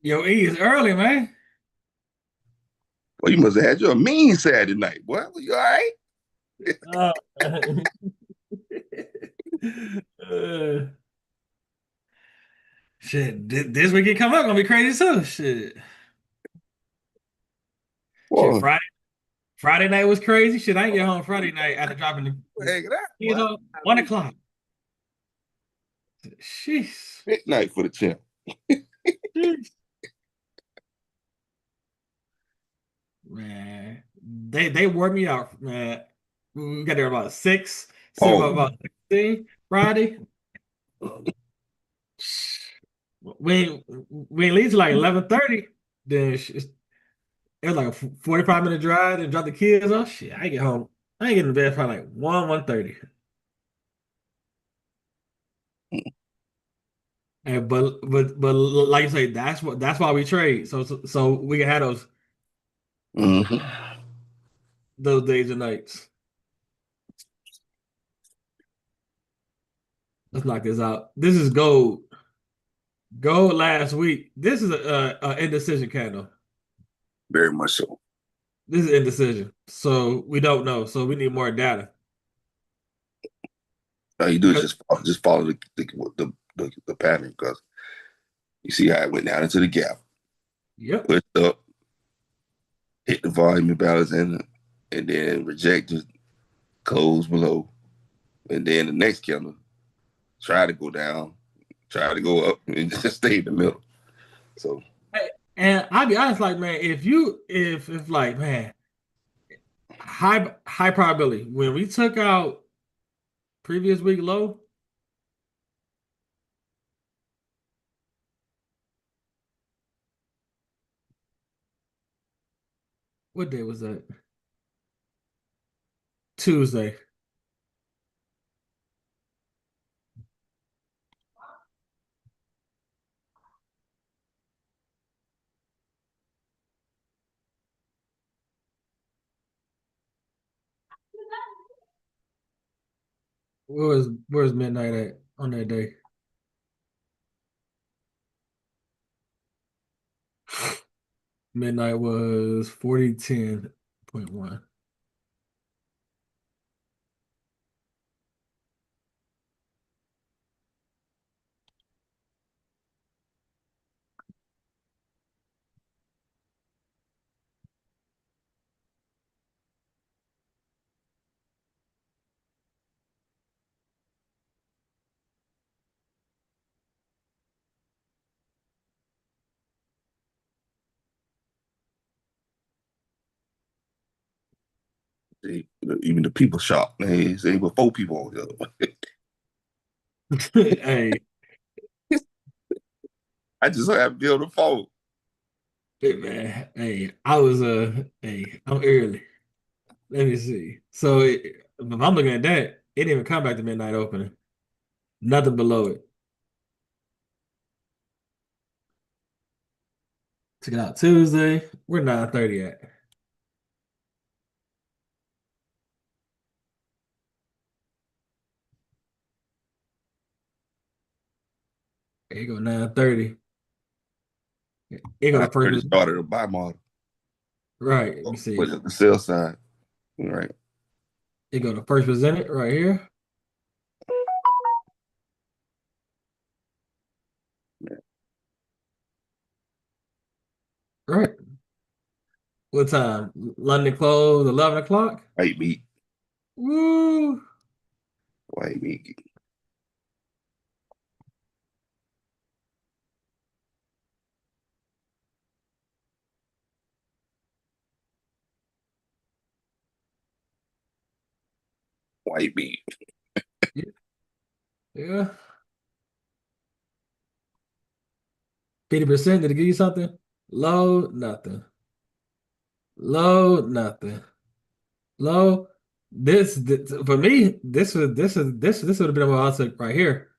Yo, E is early, man. Well, you must have had you a mean Saturday night, boy. Was you all right? Uh, uh, shit, this weekend coming up gonna be crazy too. Shit. Well, Friday night was crazy. Shit, I ain't get home Friday night after dropping the hang it out, kids boy. off 1 o'clock. Sheesh. Midnight for the champ. Sheesh. Man, they wore me out, man. We got there about six, sit about Oh, 16 Friday. We leave to like 11:30. Then it was like a 45-minute drive and drop the kids off. Shit, I get home. I ain't getting to bed probably like 1:30. And but like you say, that's why we trade. So we can have hmm those days and nights. Let's knock this out. This is gold. Gold last week. This is a indecision candle. very much so. This is indecision. So we don't know. So we need more data. All you do is 'Cause- just follow the pattern because you see how it went down into the gap, Yep. pushed up, hit the volume imbalance and then rejected, closed below, and then the next candle tried to go down, tried to go up, and just stay in the middle. So And I'll be honest, like man, if like man, high probability when we took out previous week low. What day was that? Tuesday. Where's midnight at on that day? Midnight was 4010.1. even the people shocked. They say but 4 people on here. Hey, I just have to be on the phone. hey man, hey, I'm early. Let me see. So if I'm looking at that, it didn't even come back to midnight opening. Nothing below it. Took it out Tuesday. We're 9:30 at. Here you go 9:30. Here go I the first already presented. started a buy model. Right. Let me Put see. it at the sell side. All right. Here go the first presented right here. Right. What time? London closed 11 o'clock. White meat. Woo. White meat. White meat. Yeah. 50%. Did it give you something? Low, nothing. Low, nothing. Low. This for me, this would have been what I took right here.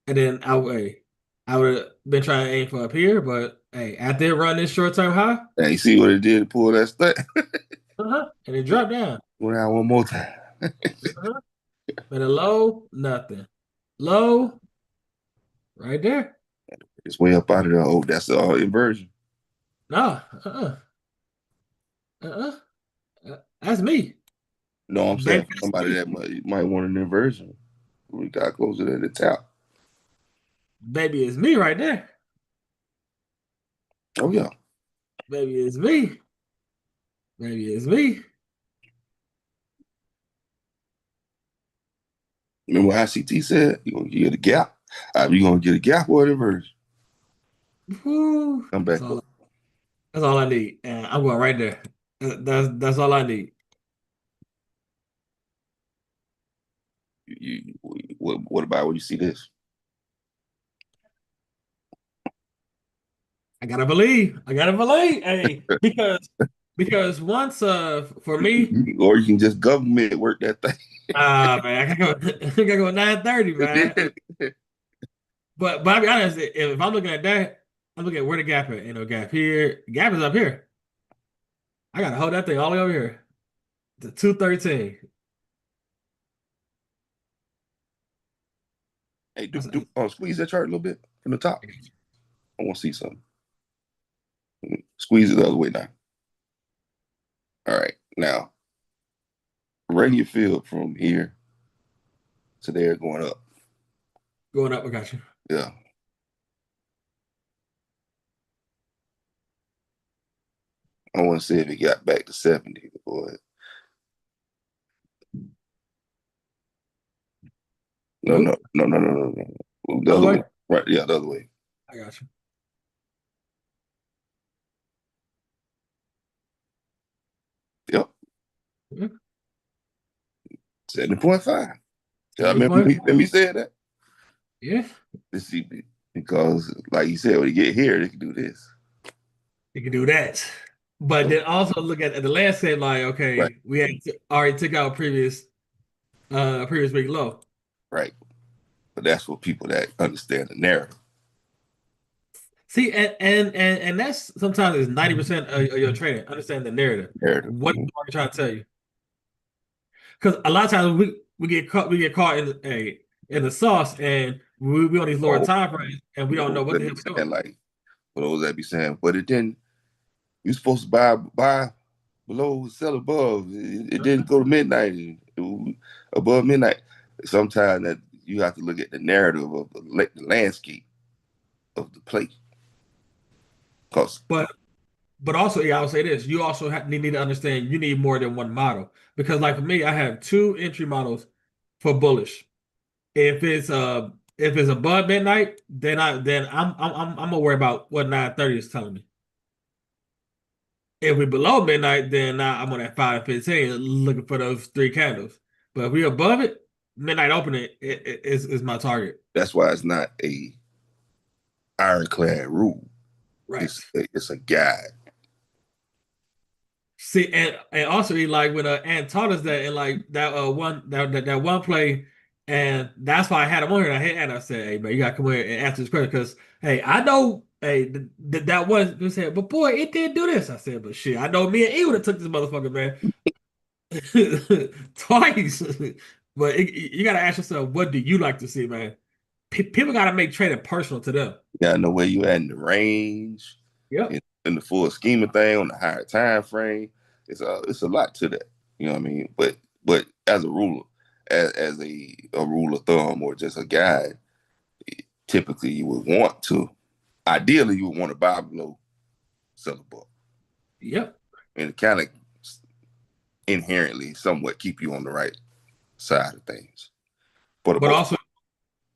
And then I would have been trying to aim for up here, but hey, after it run this short term high, Now you see what it did to pull that stunt? and it dropped down. Went out one more time. Uh-huh. And a low, nothing. Low, right there. It's way up out of there. Oh, that's the inversion. No, uh-uh. That's me. No, I'm saying Baby, for that's somebody me. that might want an inversion, we got closer to the top. Baby, it's me right there. Oh yeah. Baby, it's me. Baby, it's me. Remember what ICT said? You're gonna get a gap. You gonna get a gap or an inversion. Whew. Come back up. That's all I need. And I'm going right there. That's all I need. What about when you see this? I gotta believe. I gotta believe. Hey, because once for me, Or you can just government work that thing. man, I gotta go I gotta go 9:30, man. But I'll be honest, if I'm looking at that, I'm looking at where the gap is. You know, gap here. Gap is up here. I gotta hold that thing all the way over here to 213. Hey, That's, squeeze that chart a little bit from the top. I want to see something. Squeeze it the other way now. All right, now run your field from here to there, going up. going up. I got you. Yeah, I want to see if it got back to 70. Boy, no, no, Nope. no, no, no, no, no. The Other other way. way. Right, yeah, the other way. I got you. Yep, Yeah. 70.5. Yeah, I Any remember point? me saying that. Yeah. Let's see, because like you said, when you get here, they can do this. You can do that. But So, then also look at the landscape like, right, okay, we had already took out previous week low. right. But that's for people that understand the narrative. See, and that's sometimes is 90% of your trading. Understand the narrative. Narrative. What the market trying to tell you. Because a lot of times we get caught in the sauce and we on these lower Oh, time frames and we don't know those what that the hell be we're doing. saying like, for those that be saying, but it didn't. You supposed to buy below, sell above. It didn't go to midnight. It was above midnight. Sometimes that you have to look at the narrative of the landscape of the place. Cause But also, yeah, I would say this. You also need to understand you need more than one model. Because like for me, I have two entry models for bullish. If it's above midnight, then I'm gonna worry about what 9:30 is telling me. If we below midnight, then now I'm on that 5:15 looking for those three candles. But if we above it, midnight opening is my target. that's why it's not a ironclad rule. Right. It's a guide. See, and also he like when Ant taught us that and like that one play, and that's why I had him on here. And I hit and I said, "Hey man, you gotta come here and answer this question because hey, I know hey that was you said, but boy, it didn't do this." I said, "But shit, I know me and E would have took this motherfucker man twice." But you gotta ask yourself, what do you like to see, man? People gotta make trading personal to them. You gotta know where you at in the range, Yep. in the full scheme of thing on the higher time frame. It's a lot to that. You know what I mean? But as a rule, as a rule of thumb or just a guide, typically you would want to, ideally you would want to buy below, sell above, Yep. and it kind of inherently somewhat keep you on the right side of things for the But most also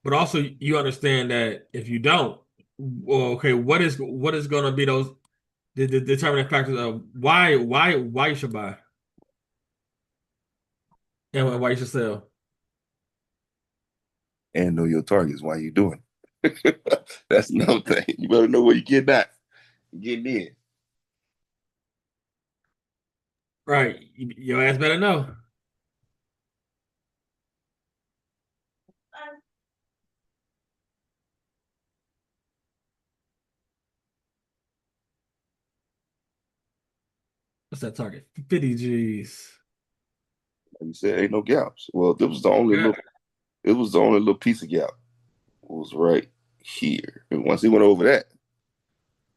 But also, you understand that if you don't, well, okay, what is going to be those the determining factors of why you should buy and why you should sell? and know your targets while you're doing. That's another thing. You better know where you're getting in. Right, your ass better know. What's that target? 50 G's. Like you said, ain't no gaps. Well, it was the only Yeah. little piece of gap. It was right. here. And once he went over that,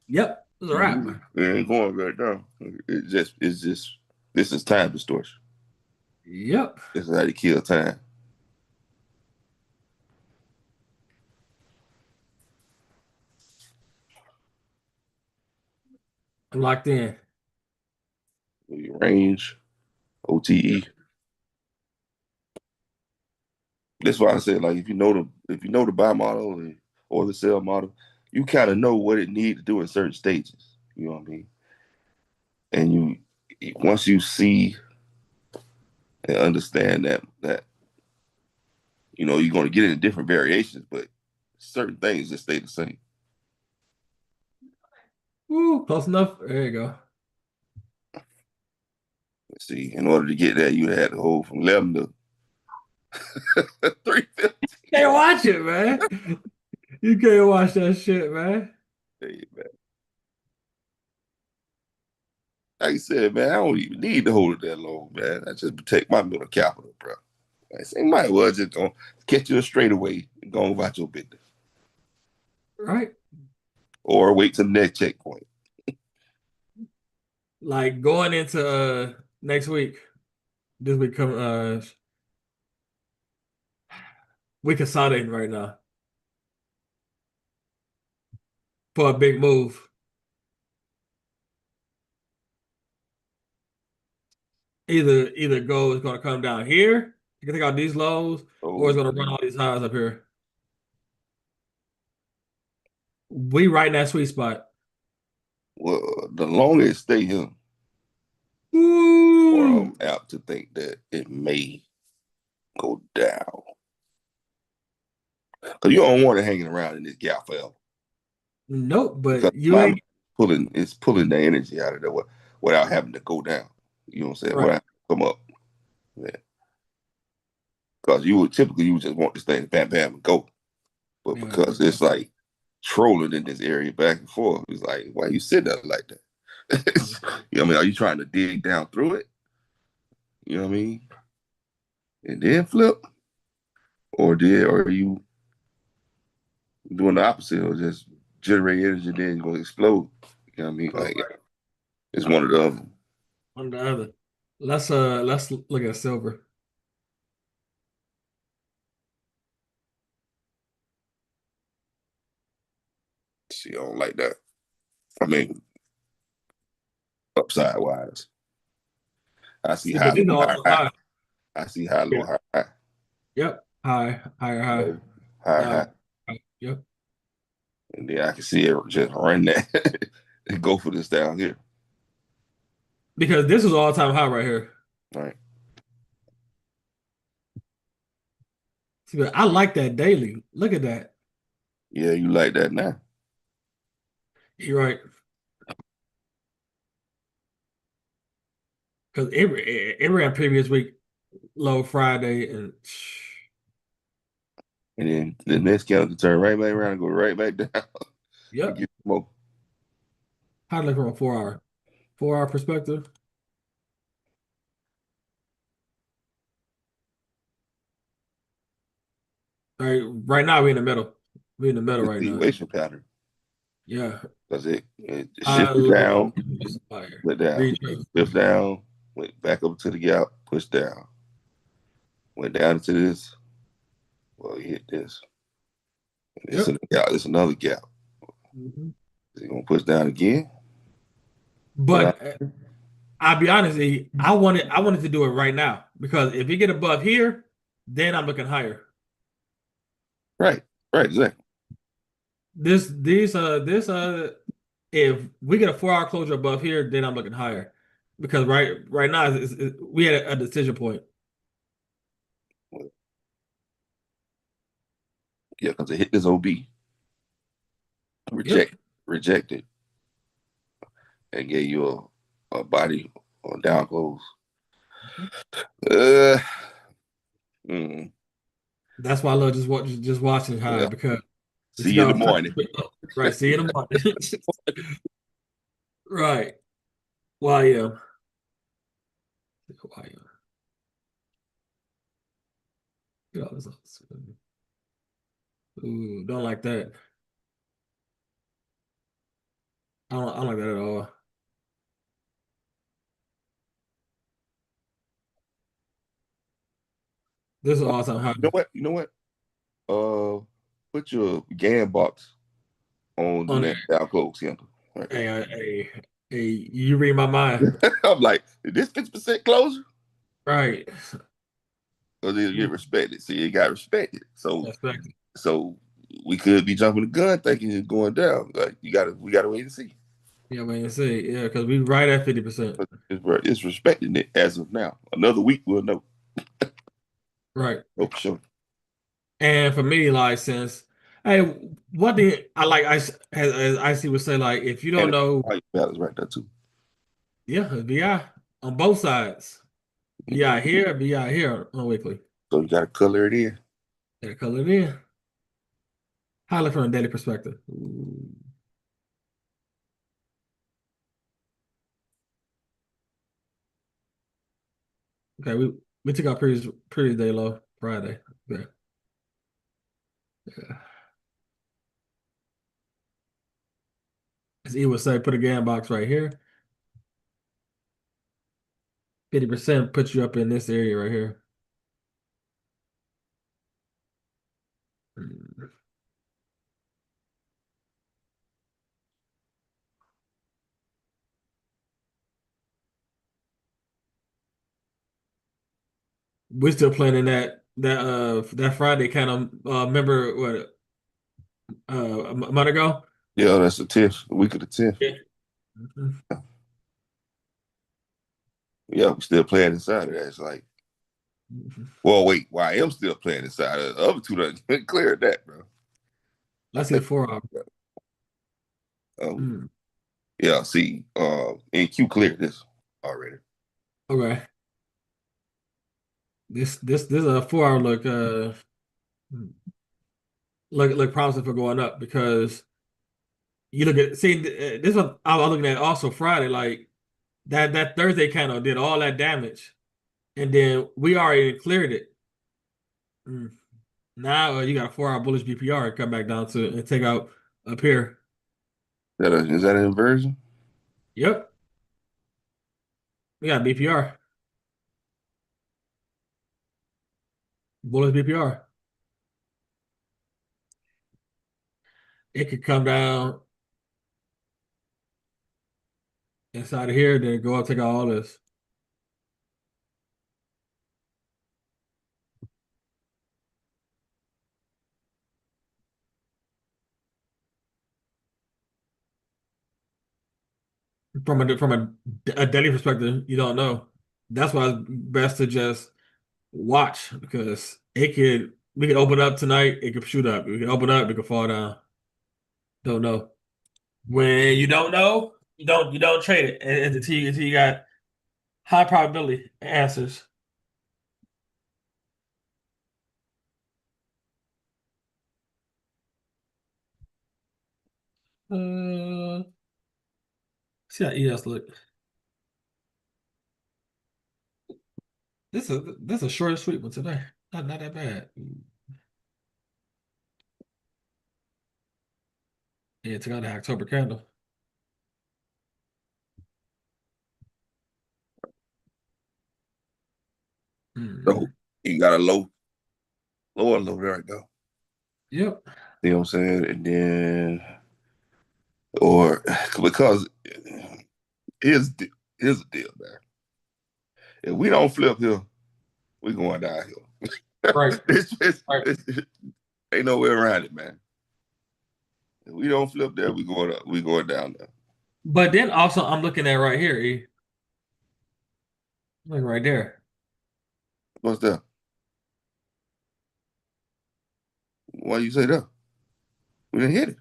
Yep, it's a wrap. it ain't going right down. It's just this is time distortion. Yep, This is how they kill time. I'm locked in. Range, OTE. That's why I said, like, if you know the buy model or the sell model, you kind of know what it needs to do in certain stages. You know what I mean? And once you see and understand that you're going to get into different variations, but certain things just stay the same. Ooh, close enough. There you go. Let's see, in order to get that, you had to hold from 11 to 350. Can't watch it, man. You can't watch that shit, man. Hey, man. Like I said, man, I don't even need to hold it that long, man. I just protect my middle capital, bro. I say, might as well just go catch you a straightaway and go about your business. Right? Or wait till the next checkpoint. Like going into next week, this week come we consolidating right now for a big move. Either gold is gonna come down here, you can take out these lows, or it's So, gonna run all these highs up here. We right in that sweet spot. well, the longer it stay here, or I'm Ooh. apt to think that it may go down. Because you don't want it hanging around in this gap forever. Nope, Because but you my ain't it's pulling the energy out of there without having to go down. You know what I'm saying? right. Without come up. Yeah. Because you would just want this thing to bam bam and go. But Yeah. because it's like trolling in this area back and forth, it's like, why you sit there like that? You know what I mean? Are you trying to dig down through it? You know what I mean? And then flip? Or are you doing the opposite or just generate energy and then you're gonna explode? You know what I mean? Like it's one of the other. On the other. Let's look at silver. See, I don't like that. I mean, upside wise. I see See, high, but low, these are high, also high. high. I see high, Yeah. low, high, high, Yep. High, higher, high. low, high, High. high. High. Yep. And then I can see it just run that and go for this down here. Because this is all time high right here. All right. See, but I like that daily. Look at that. Yeah, you like that now. You're right. Because it ran previous week low Friday and And then the next count can turn right back around and go right back down and yep. get more. How to look from a 4 hour perspective. All right, right now we're in the middle. We're in the middle right now. Continuation pattern. Yeah. Because it High, shifted low, down, fire. went down. Retrace. Lift down, went back up to the gap, pushed down. Went down into this. Well, he hit this. And it's, Yep. a gap, it's another gap. Mhm. Is he going to push down again? Well, But I'll be honest, I wanted to do it right now because if you get above here, then I'm looking higher. right, right, exactly. This if we get a 4 hour closure above here, then I'm looking higher because right now we had a decision point. Yeah, because it hit this OB, Yep. rejected, and gave you a body or down close. Uh, mm, That's why I love just watching high well, because it's see you in the got morning. right. See you in the morning. Right. YM. YM. Get all this. Ooh, don't like that. I don't like that at all. This is all time high. You know what? You know what? Put your game box on do On that down close, Kendall. Right hey, you read my mind. there. I'm like, is this 50% closure? Right. Or did it get respected? See, it got respected. So Respect. so we could be jumping the gun thinking it's going down. Like we gotta wait and see. Yeah, man, you see, yeah, because we right at 50%. But it's respecting it as of now. Another week we'll know. Right. Oh, for sure. And for me, like, since, hey, what the, I like, as I see would say, like, if you don't And know, the balance right there too. yeah, VI on both sides. VI here on weekly. So you gotta color it in. Yeah, color it in. Highlight from a daily perspective. Ooh. Okay, we took our previous day low Friday. Yeah. Yeah. As E would say, put a game box right here. 50% puts you up in this area right here. Mm. We're still playing in that Friday kind of remember what a month ago? Yeah, that's the 10th, the week of the 10th. Yeah. Mhm. Yeah, we still playing inside of that. It's like, Mhm. well, wait, well, I am still playing inside of the other two done cleared that, bro. Let's see the 4 hour. Um, Mm. yeah, see, NQ cleared this already. Okay. This is a 4 hour look promising for going up because you look at see this one I was looking at also Friday like that Thursday candle did all that damage and then we already cleared it. Mm. Now you got a 4 hour bullish BPR come back down to and take out up here. Is that an inversion? Yep, we got BPR bullish BPR. It could come down inside of here, then go up, take out all this. From a daily perspective, you don't know. That's why it's best to just watch because we could open up tonight, it could shoot up. We could open up, it could fall down. Don't know. When you don't know, you don't trade it until you got high probability answers. Uh, see how ES look. This is a short and sweet one today. Not that bad. Yeah, took out the October candle. So Mm. you got a lower low right now. Yep. You know what I'm saying? And then, or because here's here's the deal, man. If we don't flip here, we going downhill. Right. Right. Ain't no way around it, man. If we don't flip there, we going up. We going down there. But then also I'm looking at right here, E. Look right there. What's that? Why you say that? We didn't hit it.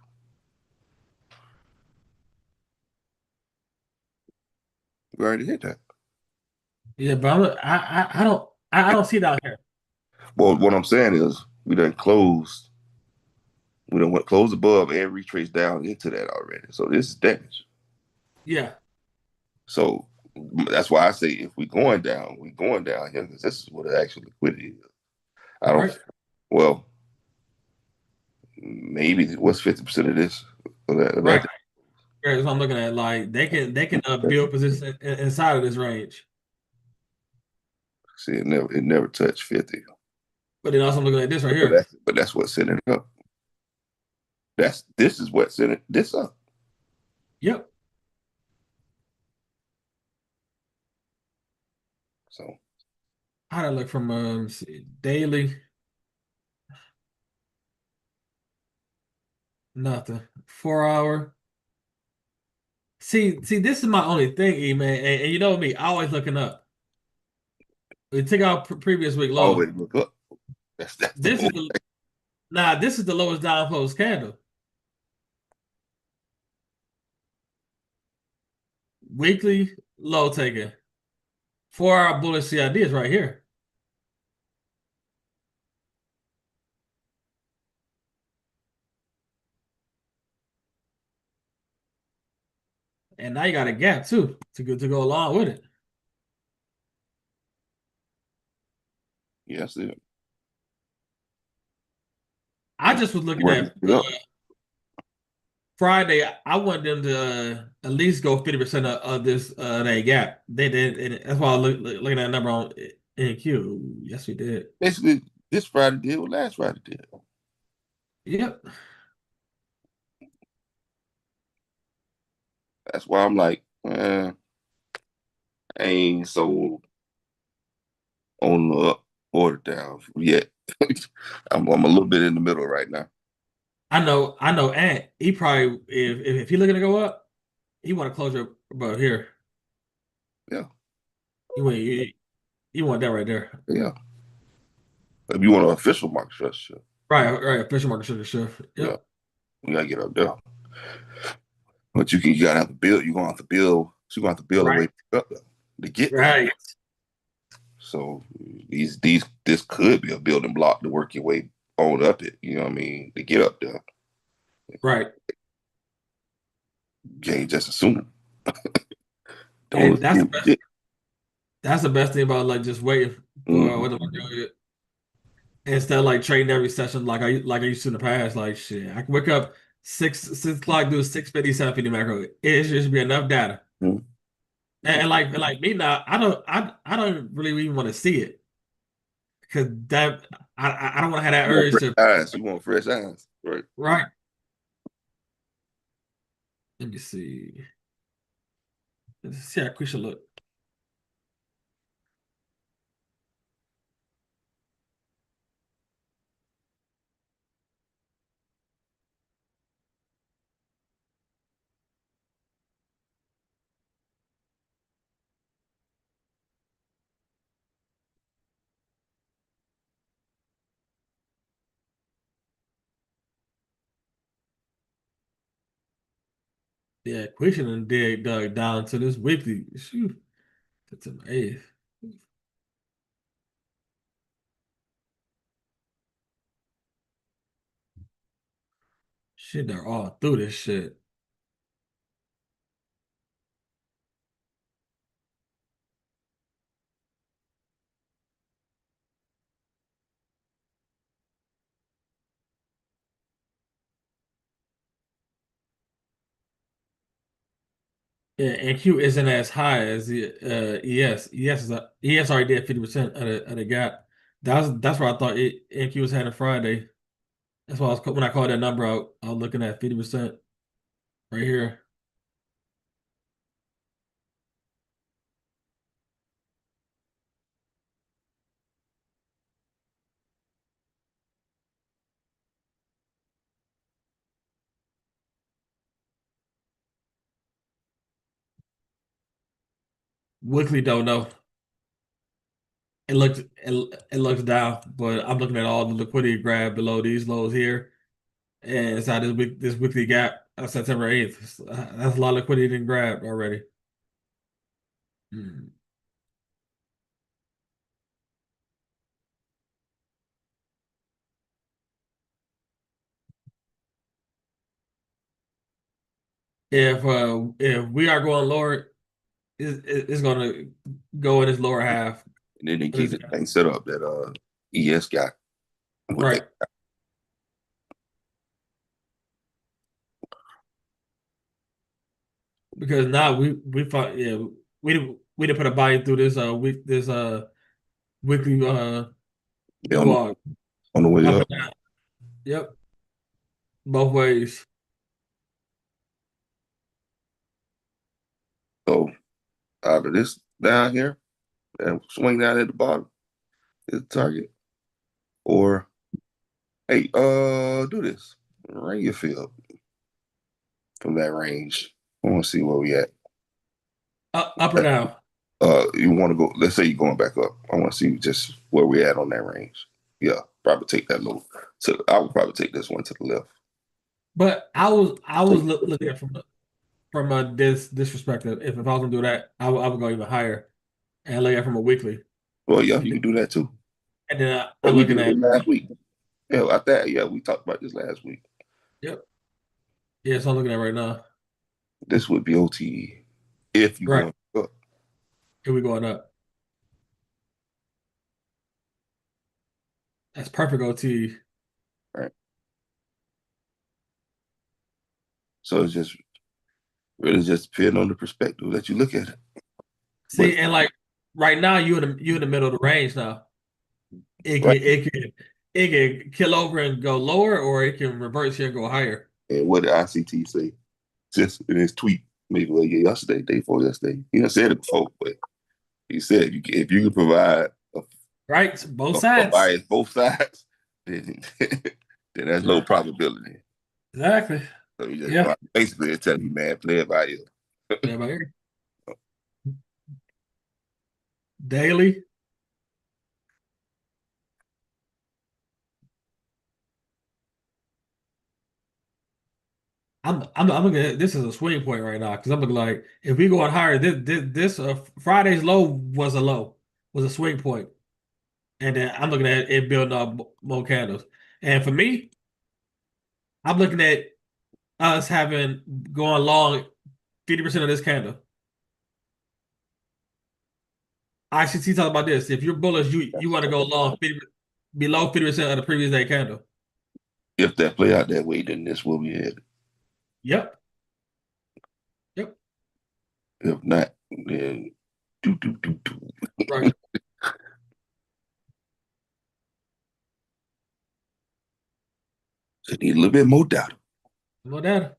We already hit that. Yeah, but I don't see it out here. Well, what I'm saying is we done closed. We done went close above and retrace down into that already. So this is damage. Yeah. So that's why I say if we going down, we going down here because this is what the actual liquidity is. I don't. Right. Well, maybe what's 50% of this? Of Right. that? That's what I'm looking at. Like they can build position inside of this range. See, it never touched 50. But then also I'm looking at this right But here. that's what set it up. This is what set this up. Yep. So How did I look from daily? Nothing. 4 hour. See, this is my only thing, E man. And you know me, I always looking up. We take out previous week always low. look up. That's the This whole is the This is the lowest down close candle. Weekly low taken. 4 hour bullish CID is right here. And now you got a gap too to go along with it. yes, it I just was looking working at it up. Friday. I want them to at least go 50% of this that gap. They did, and that's why I looking at that number on NQ. Yes, we did. Basically, this Friday did what last Friday did. Yep. That's why I'm like, I ain't so on the up or down yet. I'm a little bit in the middle right now. I know. Ant. He probably if he looking to go up, he want to close about here. Yeah, You want that right there. yeah. If you want an official market structure, Right. Official market sugar shift. yeah, Yep. you gotta get up there. But you gotta have to build. You're gonna have to build. So you're gonna have to build a Right. way up there to get there. Right. So this could be a building block to work your way on up it. You know what I mean? To get up there, Right. you can't just assume. Don't And assume it. that's the best thing about like just waiting for Mm-hmm. what the market instead of like trading every session like I used to in the past. Like shit, I can wake up six o'clock, do 650, 750 macro. It should be enough data. Mm-hmm. And like me now, I don't really even want to see it because that I don't want to have that You want urge fresh to. eyes. You want fresh eyes, right? Right. Let me see. Let's see how quick should look. Yeah, quick should and dig dug down to this weekly. Shoot, that's an eighth. Shit, they're all through this shit. Yeah, and Q isn't as high as the ES. ES already did 50% of the gap. That's where I thought NQ was having Friday. That's why when I called that number out, I was looking at 50% right here. Weekly don't know. It looks down, but I'm looking at all the liquidity grab below these lows here, and inside this weekly gap on September 8th. That's a lot of liquidity to grab already. Hmm. If we are going lower, it's going to go in this lower half And then they of keep this the gap. thing set up that ES got what they Right. because now we thought we didn't put a body through this weekly They on walk on the way up up. and down. Yep, both ways. So out of this down here, and swing down at the bottom is the target. Or hey, do this. Ring your field from that range. I want to see where we at. Up or down. You want to go? Let's say you're going back up. I want to see just where we at on that range. Yeah, probably take that little. So I would probably take this one to the left. But I was looking at it from a this perspective. If I was gonna do that, I would go even higher and look at it from a weekly. Well, yeah, And you then, can do that too. and then But I'm we looking did at it last week. Yeah, I thought. Yeah, we talked about this last week. yep. Yeah, so I'm looking at right now. This would be OTE if you Right. going up. Here we going up. That's perfect OT. Right. So it's just really just depending on the perspective that you look at it. But See, and like right now you in the middle of the range now. It can right, it can it can kill over and go lower, or it can reverse here and go higher. and what did ICT say? Just in his tweet, maybe like yesterday, day before yesterday. He done said it before, but he said if you can provide Right? So both a sides. bias both sides, then then there's low Right. probability. Exactly. So you just Yeah. basically telling you, man, play it by ear. Yeah, by here. Daily. I'm looking at this is a swing point right now because I'm looking like if we going higher, this Friday's low was a low, was a swing point, and then I'm looking at it building up more candles. And for me, I'm looking at us having going long 50% of this candle. ICT talk about this. If you're bullish, you want to go long 50, below 50% of the previous day candle. If that play out that way, then this will be it. Yep. Yep. If not, then do do do do. Right. So need a little bit more data. No doubt.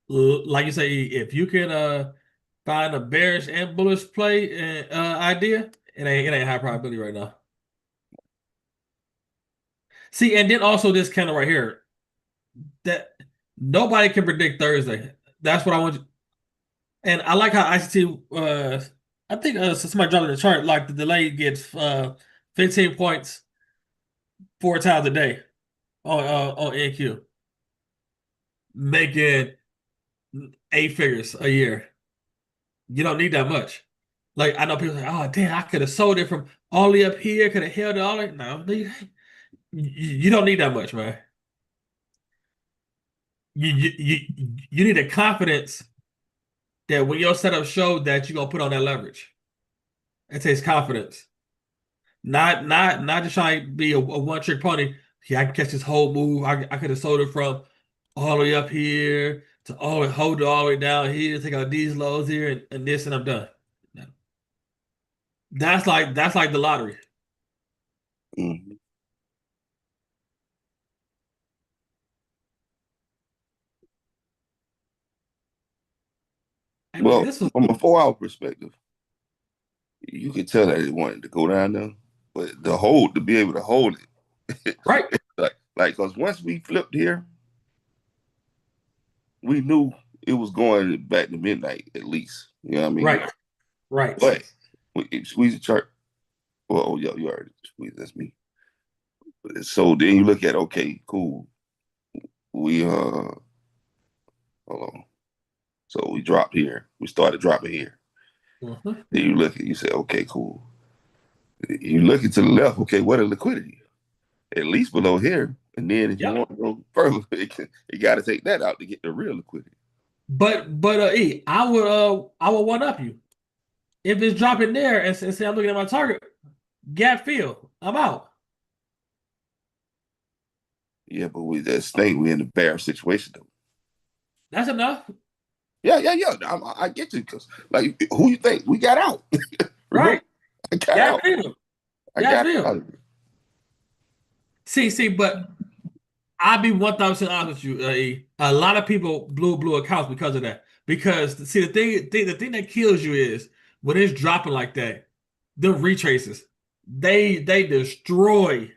Like you say, if you can find a bearish and bullish play idea, it ain't high probability right now. See, and then also this candle right here that nobody can predict Thursday. That's what I want you. And I like how ICT. I think somebody dropped in the chart like the delay gets 15 points 4 times a day on NQ, making 8 figures a year. You don't need that much. Like I know people say, "Oh, damn, I could have sold it from all the way up here, could have held it all." No, you don't need that much, man. You need a confidence that when your setup show that you're gonna put on that leverage. It takes confidence, not just trying to be a one trick pony. Yeah, I can catch this whole move. I could have sold it from all the way up here to all hold it all the way down here, take out these lows here and this, and I'm done. No. That's like the lottery. Mm-hmm. I mean, Well, this was from a 4 hour perspective, you could tell that it wanted to go down there, but to be able to hold it, right, because once we flipped here, we knew it was going back to midnight at least. You know what I mean? right, right. But we squeeze the chart. Well, oh yeah, you already squeezed. That's me. So then you look at okay, cool. We hold on. So we dropped here. We started dropping here. Mhm. Then you look at you say, okay, cool. You look to the left. Okay, what a liquidity? At least below here. And then if you Yep. want to go further, you got to take that out to get the real liquidity. But E, I would one up you. If it's dropping there and say I'm looking at my target, gap fill, I'm out. Yeah, but we just think we're in a bear situation though. That's enough. Yeah. I get you because like who you think we got out? Remember, Right. I got Got out. film. I Got got film. out. See, but I'll be 1,000% honest with you. A lot of people blew accounts because of that. Because see, the thing that kills you is when it's dropping like that, the retraces, they destroy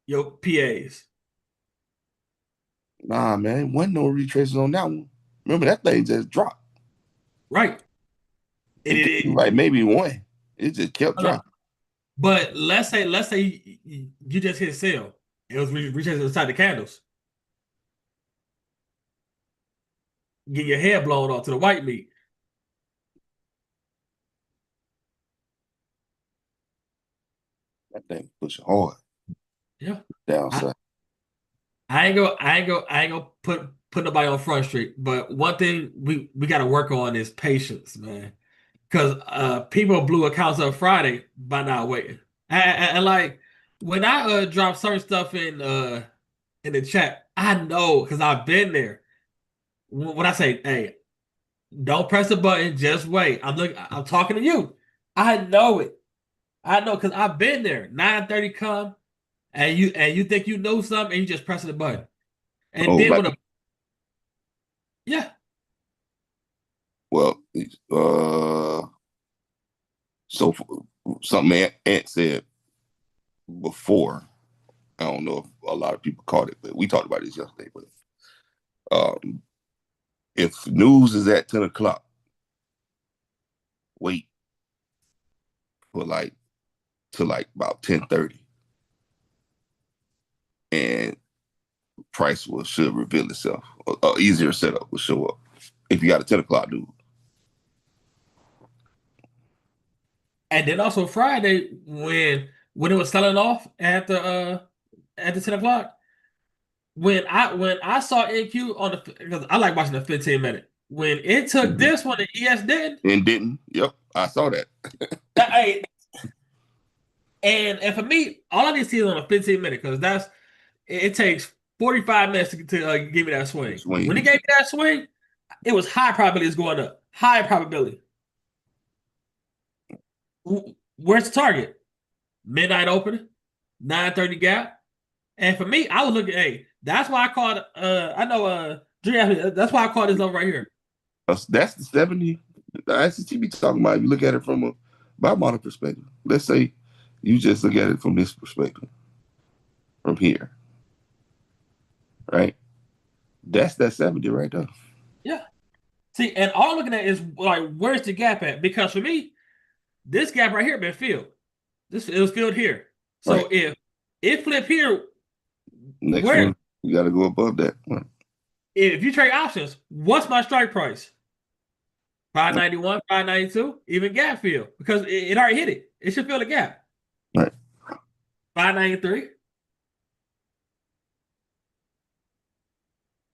your PAs. Nah, man, wasn't no retraces on that one. Remember that thing just dropped. Right. It, It it, did it, like maybe one. It just kept hold on. dropping. But let's say you just hit sell. It was retracing inside the candles. Get your hair blown off to the white meat. That thing pushing hard Yeah. I, downside. I ain't gonna put nobody on Front Street. But one thing we got to work on is patience, man. Because people blew accounts up Friday by not waiting. And like when I drop certain stuff in the chat, I know because I've been there. When I say, "Hey, don't press the button, just wait," I'm talking to you. I know it. I know because I've been there. 9:30 come and you think you know something and you just press the button. And Oh, then like when a yeah, well, uh, so something Ant said before. I don't know if a lot of people caught it, but we talked about this yesterday. But um, if news is at 10 o'clock, wait for like to like about 10:30, and price will should reveal itself. A easier setup will show up if you got a 10 o'clock news. and then also Friday when it was selling off at the 10 o'clock. When I saw NQ on the because I like watching the 15 minute. When it took Mm-hmm. this one, the ES didn't. And didn't. Yep, I saw that. Hey, and for me, all I need to see is on a 15 minute because it takes 45 minutes to give me that swing. When it Swing. gave me that swing, it was high probability it's going up. High probability. Where's the target? Midnight opening, 9:30 gap. And for me, I was looking, hey, that's why I called I know that's why I called this over right here. That's the 70. The ICT be talking about. You look at it from a buy model perspective. Let's say you just look at it from this perspective, from here, right? That's that 70 right there. Yeah. See, and all I'm looking at is like where's the gap at? Because for me, this gap right here been filled. This it was filled here. Right. So if it flip here, Next where one, you got to go above that. Right. if you trade options, what's my strike price? 591, 592, even gap fill because it already hit it. It should fill the gap. Right. 593.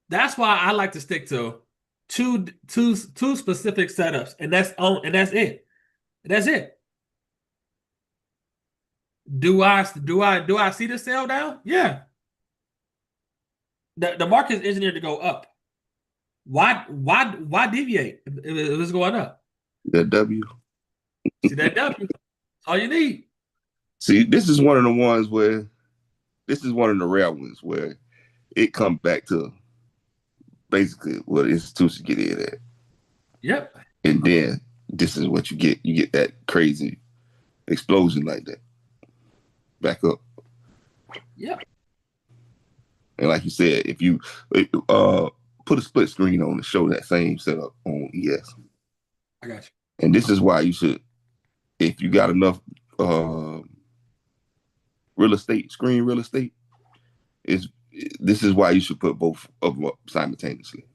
That's why I like to stick to two specific setups, and that's it. That's it. Do I see the sell down? Yeah. The market is engineered to go up. Why deviate if it's going up? That W. See that W? That's all you need. See, this is one of the ones where this is one of the rare ones where it comes back to basically what institutions get in at. Yep. And then this is what you get. You get that crazy explosion like that. Back up. Yep. And like you said, if you put a split screen on to show that same setup on ES. I got you. And this is why you should, if you got enough real estate, screen real estate, is this is why you should put both of them up simultaneously.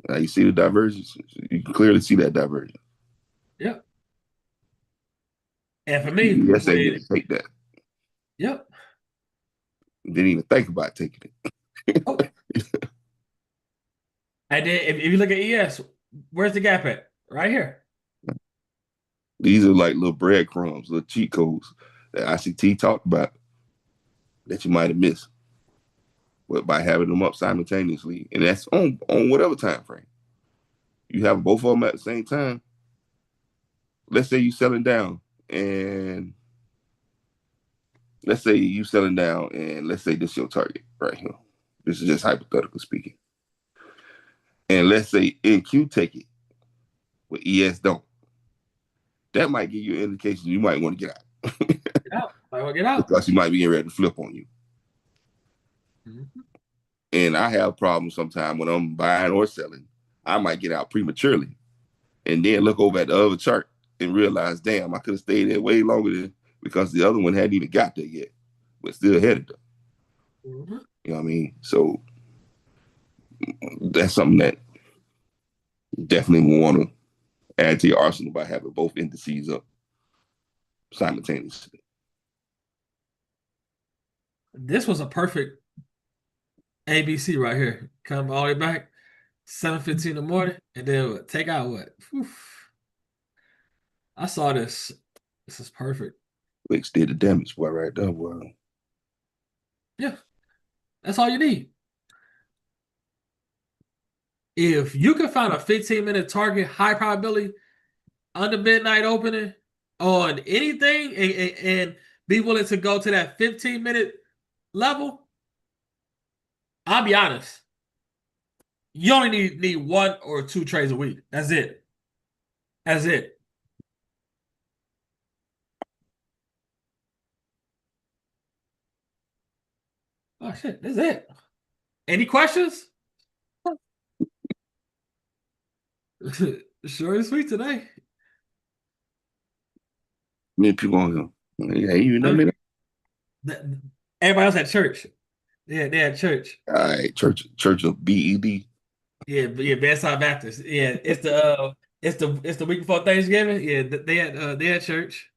Now you see the divergence. You can clearly see that divergence. Yep. And for me, ES ain't gonna take that. yep. Didn't even think about taking it. Oh. And then if you look at ES, where's the gap at? Right here. These are like little breadcrumbs, little cheat codes that ICT talked about that you might have missed. but by having them up simultaneously, and that's on whatever time frame. You have both of them at the same time. Let's say you selling down, and let's say this is your target right here. This is just hypothetical speaking. And let's say NQ take it, but ES don't. That might give you an indication you might want to get out. Get out. Might want to get out. Because you might be ready to flip on you. Mm-hmm. And I have problems sometimes when I'm buying or selling. I might get out prematurely and then look over at the other chart and realize, damn, I could have stayed there way longer than because the other one hadn't even got there yet, but still headed them. Mm-hmm. You know what I mean? So that's something that definitely want to add to your arsenal by having both indices up simultaneously. This was a perfect ABC right here. Come all the way back, 7:15 in the morning, and then take out what? Oof. I saw this. This is perfect. Wicks did the damage, boy, right there, boy. Yeah, that's all you need. If you can find a 15-minute target, high probability, under midnight opening on anything and be willing to go to that 15-minute level, I'll be honest. You only need 1 or 2 trades a week. That's it. That's it. Oh shit, that's it. Any questions? Short and sweet today. Many people on here. Yeah, you know me. Everybody else at church. Yeah, they at church. All right, Church of BED. Yeah, Bedside Baptist. Yeah, it's the week before Thanksgiving. Yeah, they at church.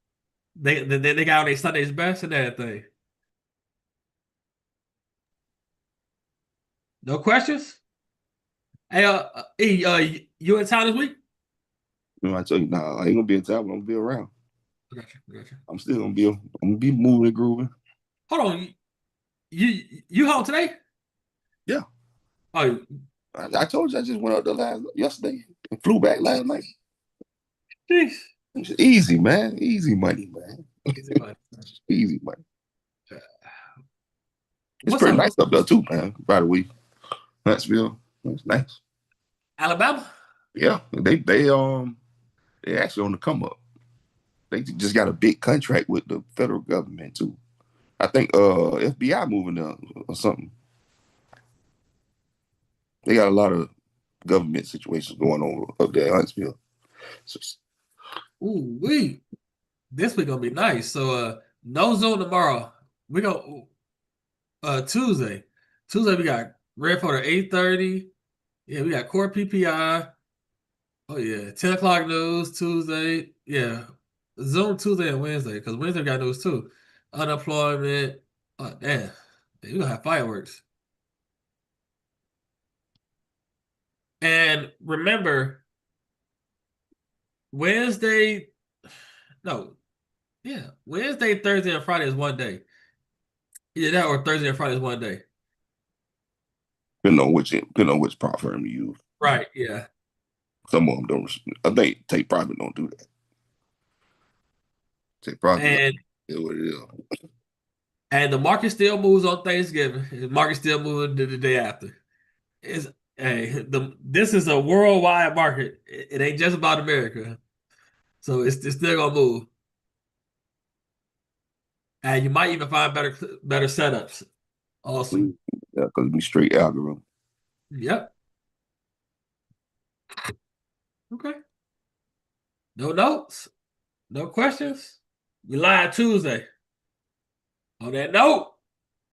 They got on their Sunday's best and everything. No questions? Hey, you in town this week? You I tell you, nah, I ain't gonna be in town, but I'm gonna be around. Gotcha. I'm still gonna be moving and grooving. Hold on, you home today? Yeah. Oh, I told you I just went out there yesterday and flew back last night. Jeez. It's easy, man. Easy money, man. Easy money. Easy money. It's What's pretty up? nice up there too, man. By the way, Huntsville, it's nice. Alabama? Yeah, they actually on the come up. They just got a big contract with the federal government too. I think FBI moving there or something. They got a lot of government situations going on up there in Huntsville. So, Ooh, this week gonna be nice. So no Zoom tomorrow. We go Tuesday. Tuesday we got Red Photo 8:30. Yeah, we got core PPI. Oh yeah, 10 o'clock news Tuesday. Yeah, Zoom Tuesday and Wednesday because Wednesday we got news too. Unemployment. Oh damn, we gonna have fireworks. And remember, Wednesday. No, yeah, Wednesday, Thursday, and Friday is one day. Either that or Thursday and Friday is one day. depending on which prop firm you use. Right. Yeah. Some of them don't. I think Take Private don't do that. Take Private is what it is. And the market still moves on Thanksgiving. The market still moving the day after. This is a worldwide market. It ain't just about America. So it's still gonna move. And you might even find better setups also. Yeah, because we straight algorithm. Yep. Okay. No notes. No questions. We live Tuesday. On that note.